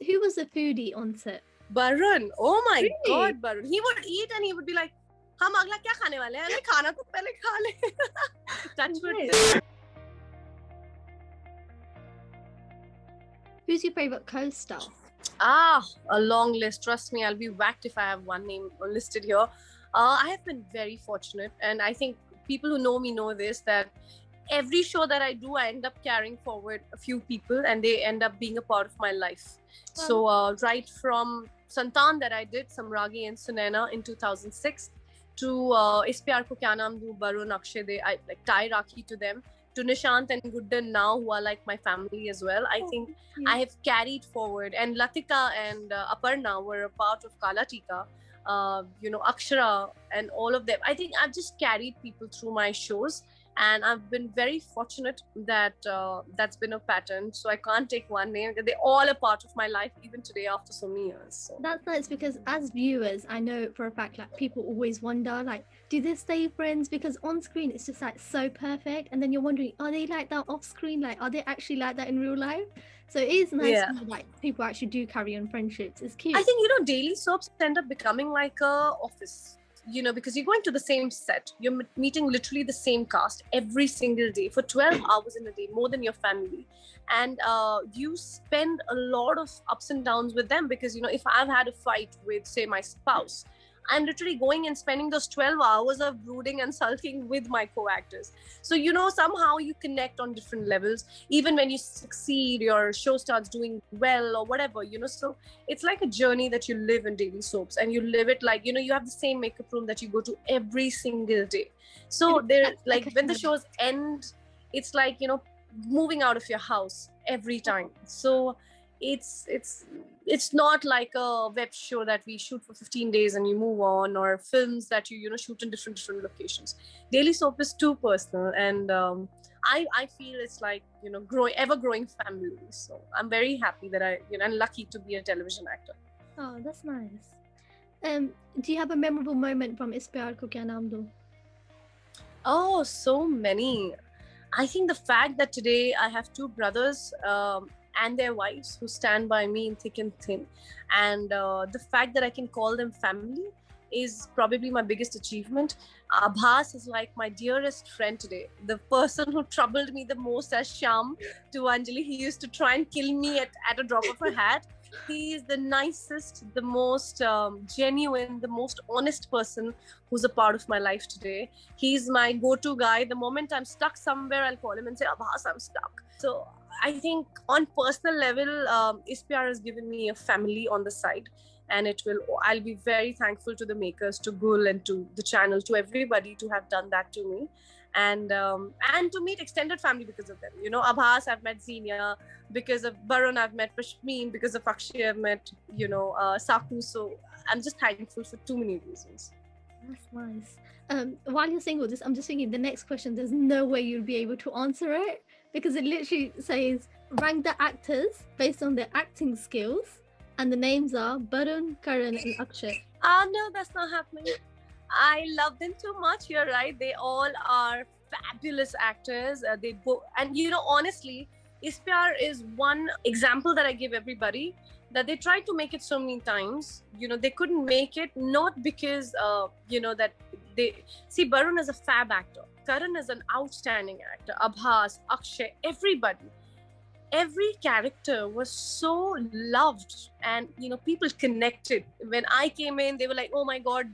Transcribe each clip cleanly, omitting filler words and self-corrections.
Who was the foodie on set? Barun. Oh my Really? God, Barun. He would eat and he would be like, "हम अगला क्या खाने वाले हैं? अरे खाना तो पहले खा ले." Touch wood. Nice. Who's your favorite co-star? A long list. Trust me, I'll be whacked if I have one name listed here. I have been very fortunate, and I think people who know me know this, that every show that I do, I end up carrying forward a few people, and they end up being a part of my life. So right from Santan that I did, Samragi and Sunaina in 2006, to Is Pyaar Ko Kya Naam Do, Barun, Akshay, I like tie Rakhi to them. To Nishant and Guddan now, who are like my family as well. I think I have carried forward, and Latika and Aparna were a part of Kala Tika. Akshara and all of them. I think I've just carried people through my shows, and I've been very fortunate that that's been a pattern. So I can't take one name. They're all a part of my life, even today after so many years. So. That's nice, because as viewers, I know for a fact, like, people always wonder, like, do they stay friends? Because on screen it's just like so perfect, and then you're wondering, are they like that off screen? Like, are they actually like that in real life? So it is nice to know, like, people actually do carry on friendships. It's cute. I think, daily soaps end up becoming like a office. Because you're going to the same set, you're meeting literally the same cast every single day for 12 hours in a day, more than your family. And you spend a lot of ups and downs with them, because, if I've had a fight with, say, my spouse, I'm literally going and spending those 12 hours of brooding and sulking with my co-actors. So, somehow you connect on different levels. Even when you succeed, your show starts doing well or whatever, so it's like a journey that you live in daily soaps, and you live it like, you have the same makeup room that you go to every single day. So there, like, when the shows end, it's like, moving out of your house every time. So it's not like a web show that we shoot for 15 days and you move on, or films that you shoot in different locations. Daily soap is too personal, and I feel it's like, ever growing family. So I'm very happy that I'm lucky to be a television actor. Oh, that's nice. Do you have a memorable moment from Is Pyaar Ko Kya Naam Do? Oh, so many. I think the fact that today I have two brothers and their wives who stand by me in thick and thin, and the fact that I can call them family is probably my biggest achievement. Abhas is like my dearest friend today. The person who troubled me the most as Shyam to Anjali, he used to try and kill me at a drop of a hat. He is the nicest, the most genuine, the most honest person who's a part of my life today. He's my go-to guy. The moment I'm stuck somewhere, I'll call him and say, Abhas, I'm stuck. So I think on personal level, Is Pyaar has given me a family on the side. And I'll be very thankful to the makers, to Gul, and to the channel, to everybody to have done that to me. And to meet extended family because of them. Abhas, I've met Xenia. Because of Barun, I've met Pashmeen. Because of Akshay, I've met, Saku. So I'm just thankful for too many reasons. That's nice. While you're saying all this, I'm just thinking the next question, there's no way you'll be able to answer it, because it literally says, rank the actors based on their acting skills. And the names are Barun, Karan, and Akshay. No, that's not happening. I love them too much. You're right. They all are fabulous actors. They both, and honestly, Is Pyaar is one example that I give everybody, that they tried to make it so many times. They couldn't make it, not because that they see, Barun is a fab actor. Karan is an outstanding actor. Abhas, Akshay, everybody. Every character was so loved, and people connected. When I came in, they were like, oh my God,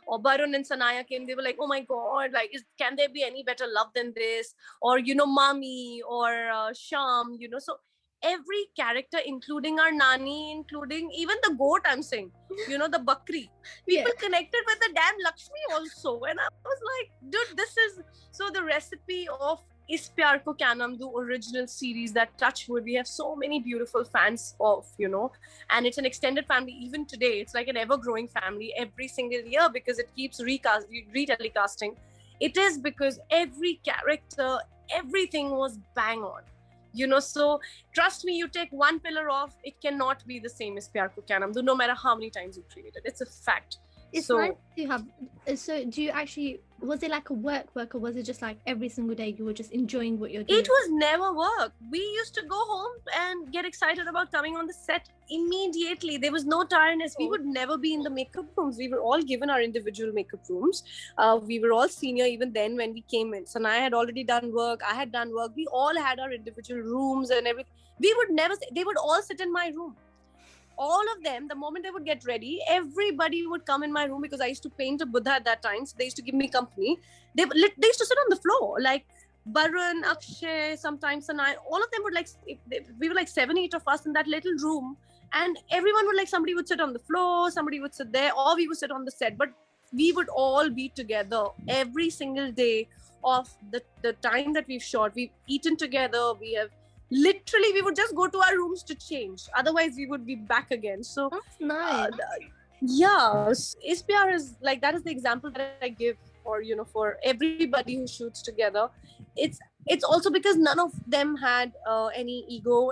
or Barun and Sanaya came, they were like, oh my God, like, can there be any better love than this? Or Mami, or Sham, so every character, including our Nani, including even the goat, I'm saying, the Bakri, people connected with the damn Lakshmi also. And I was like, dude, this is so the recipe of Is Pyaar Ko Kya Naam Do original series, that touch wood we have so many beautiful fans of, and it's an extended family even today. It's like an ever-growing family every single year, because it keeps retelecasting. It is because every character, everything was bang on. So trust me, you take one pillar off, it cannot be the same as Pyaar Ko Kya Naam Do, no matter how many times you create it. It's a fact. It's nice to have. So, do you actually? Was it like a work, or was it just like every single day you were just enjoying what you're doing? It was never work. We used to go home and get excited about coming on the set immediately. There was no tiredness. We would never be in the makeup rooms. We were all given our individual makeup rooms. We were all senior even then when we came in. So I had already done work. I had done work. We all had our individual rooms and everything. We would never. They would all sit in my room. All of them, the moment they would get ready, everybody would come in my room because I used to paint a Buddha at that time. So they used to give me company. They used to sit on the floor. Like Barun, Akshay, sometimes, and I, all of them would like, we were like 7, 8 of us in that little room. And everyone would like, somebody would sit on the floor, somebody would sit there, or we would sit on the set. But we would all be together every single day of the time that we've shot. We've eaten together. Literally, we would just go to our rooms to change. Otherwise, we would be back again. So that's nice. Pyaar is like, that is the example that I give for everybody who shoots together. It's also because none of them had any ego,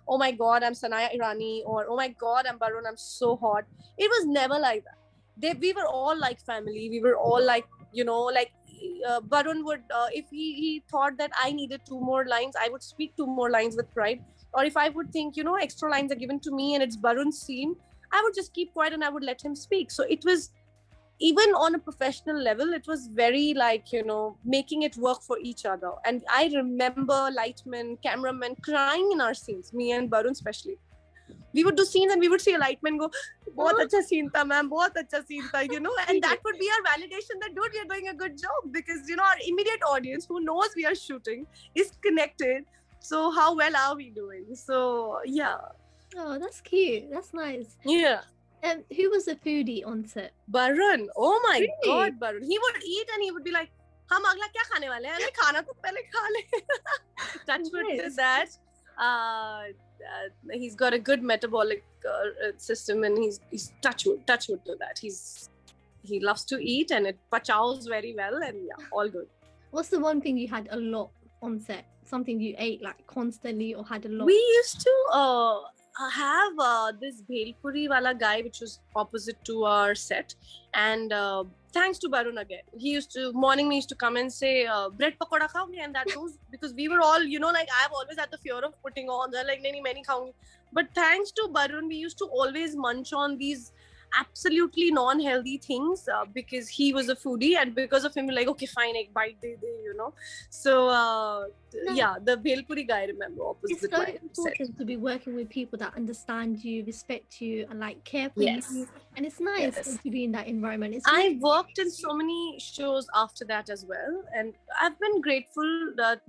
oh my God, I'm Sanaya Irani, or oh my God, I'm Barun, I'm so hot. It was never like that. We were all like family. We were all like, Barun would, if he thought that I needed 2 more lines, I would speak 2 more lines with pride. Or if I would think, extra lines are given to me and it's Barun's scene, I would just keep quiet and I would let him speak. So it was, even on a professional level, it was very like, making it work for each other. And I remember lightmen, cameramen crying in our scenes, me and Barun especially. We would do scenes and we would see a lightman go, "Bahut acha scene tha, ma'am, bahut acha scene tha," and that would be our validation that, dude, we are doing a good job, because, our immediate audience who knows we are shooting is connected. So how well are we doing? So, yeah. Oh, that's cute. That's nice. Yeah. And who was the foodie on set? Barun. Oh my God, Barun. He would eat and he would be like, "Hum agla kya khane wale hain? Khana to pehle kha le." Touchwood to that. He's got a good metabolic system, and he's touchwood to that. He loves to eat and it pachaos very well, and yeah, all good. What's the one thing you had a lot on set? Something you ate like constantly or had a lot? We used to have this Bhel Puri wala guy, which was opposite to our set, and thanks to Barun again, he used to come and say, "Bread pakoda khaoge?" And that was because we were all, like, I've always had the fear of putting on, like, nahi main nahi khaungi. But thanks to Barun, we used to always munch on these absolutely non-healthy things because he was a foodie, and because of him, we're like, okay, fine, ek bite de. So yeah, the Bhel Puri guy, remember, opposite. It's so important to be working with people that understand you, respect you, and like care for you. And it's nice to be in that environment. I worked in so many shows after that as well, and I've been grateful that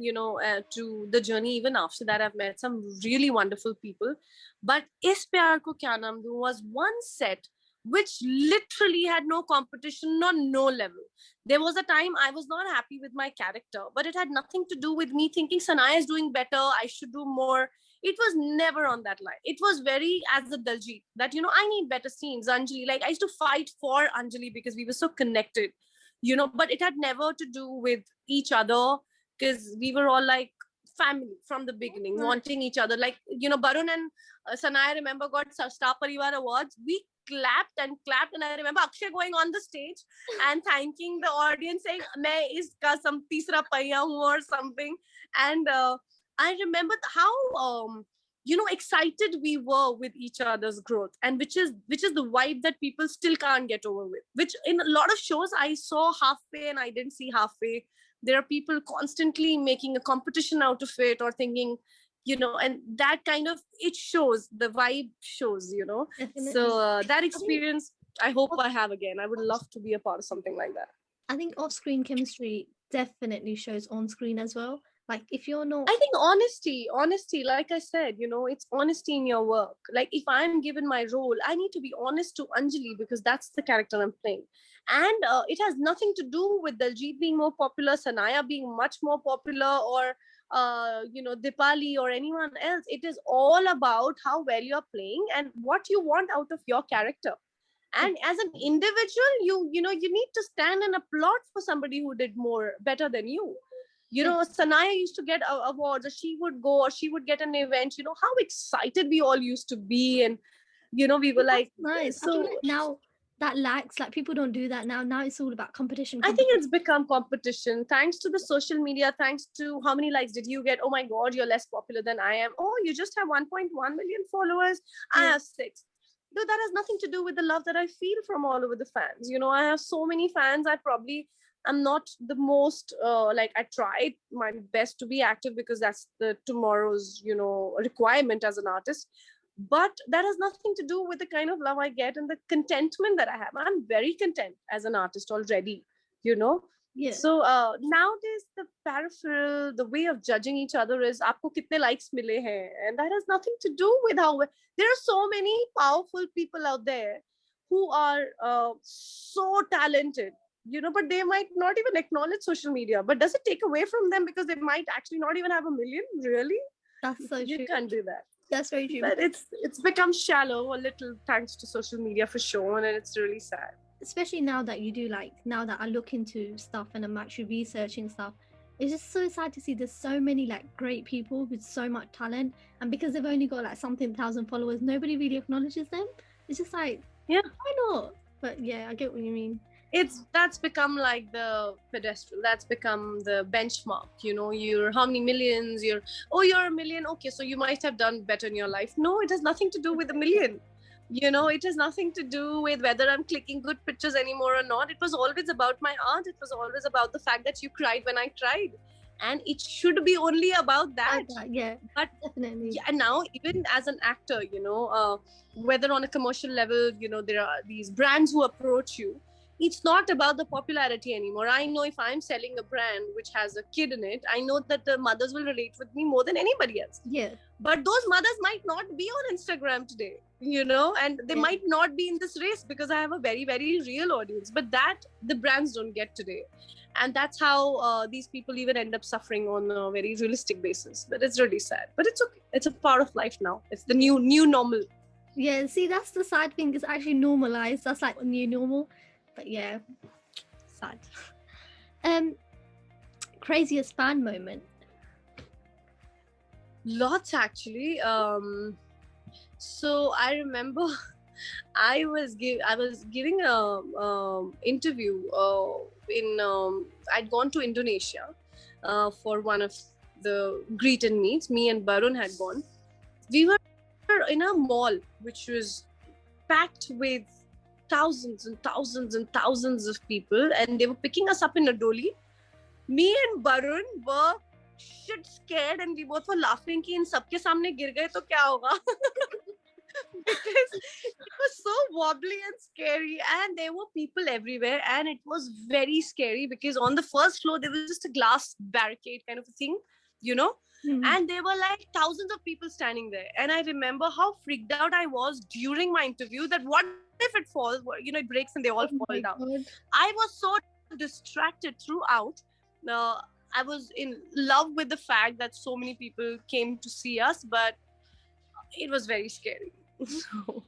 to the journey. Even after that, I've met some really wonderful people. But Is Pyaar Ko Kya Naam Do was one set which literally had no competition, no level. There was a time I was not happy with my character, but it had nothing to do with me thinking Sanaya is doing better, I should do more. It was never on that line. It was very as the Dalljiet, that, I need better scenes, Anjali. Like, I used to fight for Anjali because we were so connected, but it had never to do with each other, because we were all like family from the beginning, wanting each other. Like, Barun and Sanaya, remember, got Star Parivar Awards. We clapped, and I remember Akshay going on the stage and thanking the audience, saying, "Main iska some teesra paiya hu," or something. And I remember how excited we were with each other's growth, and which is the vibe that people still can't get over with, which in a lot of shows I saw halfway and I didn't see halfway. There are people constantly making a competition out of it, or thinking, and that kind of, it shows, the vibe shows, Definitely. So that experience, I hope I have again. I would love to be a part of something like that. I think off-screen chemistry definitely shows on-screen as well. Like, if you're not... I think honesty, like I said, it's honesty in your work. Like, if I'm given my role, I need to be honest to Anjali, because that's the character I'm playing. And it has nothing to do with Dalljiet being more popular, Sanaya being much more popular, or Dipali or anyone else. It is all about how well you're playing and what you want out of your character. And as an individual, you need to stand and applaud for somebody who did better than you. Sanaya used to get awards, or she would go, or she would get an event. How excited we all used to be, and we were like, nice. So now that lacks. Like people don't do that now. Now it's all about competition. I think it's become competition thanks to the social media, thanks to how many likes did you get? Oh my God, you're less popular than I am. Oh, you just have 1.1 million followers. I have 6. No, that has nothing to do with the love that I feel from all over the fans. You know, I have so many fans. I'm not the most, like, I tried my best to be active because that's the tomorrow's, you know, requirement as an artist. But that has nothing to do with the kind of love I get and the contentment that I have. I'm very content as an artist already, you know. Yeah. So nowadays the peripheral, the way of judging each other is aapko kitne likes mile hain, and that has nothing to do with how there are so many powerful people out there who are so talented, you know, but they might not even acknowledge social media. But does it take away from them because they might actually not even have a million? Really? That's so true. You can't do that. That's very true. But it's become shallow a little thanks to social media for sure, and it's really sad. Especially now that you do, like, now that I look into stuff and I'm actually researching stuff, it's just so sad to see there's so many like great people with so much talent, and because they've only got like something thousand followers, nobody really acknowledges them. It's just like, yeah, why not? But yeah, I get what you mean. That's become like the pedestal, that's become the benchmark, you know. You're how many millions, you're a million, okay, so you might have done better in your life. No, it has nothing to do with a million, you know. It has nothing to do with whether I'm clicking good pictures anymore or not. It was always about my art. It was always about the fact that you cried when I cried, and it should be only about that. Yeah, but definitely. Yeah, and now even as an actor, you know, whether on a commercial level, you know, there are these brands who approach you. It's not about the popularity anymore. I know if I'm selling a brand which has a kid in it, I know that the mothers will relate with me more than anybody else. Yeah. But those mothers might not be on Instagram today, you know, and they might not be in this race because I have a very, very real audience. But that the brands don't get today. And that's how these people even end up suffering on a very realistic basis. But it's really sad. But it's okay. It's a part of life now. It's the new normal. Yeah, see, that's the sad thing. It's actually normalized. That's like a new normal. But yeah, sad. Craziest fan moment? Lots actually. So I remember I was giving a interview in I'd gone to Indonesia for one of the greet and meets. Me and Barun had gone. We were in a mall which was packed with thousands and thousands and thousands of people, and they were picking us up in a dolly. Me and Barun were shit scared, and we both were laughing कि इन सबके सामने गिर गए तो क्या होगा? Because it was so wobbly and scary, and there were people everywhere, and it was very scary because on the first floor there was just a glass barricade kind of a thing, you know. And there were like thousands of people standing there, and I remember how freaked out I was during my interview that what if it falls, you know, it breaks and they all fall down. God. I was so distracted throughout. I was in love with the fact that so many people came to see us, but it was very scary. So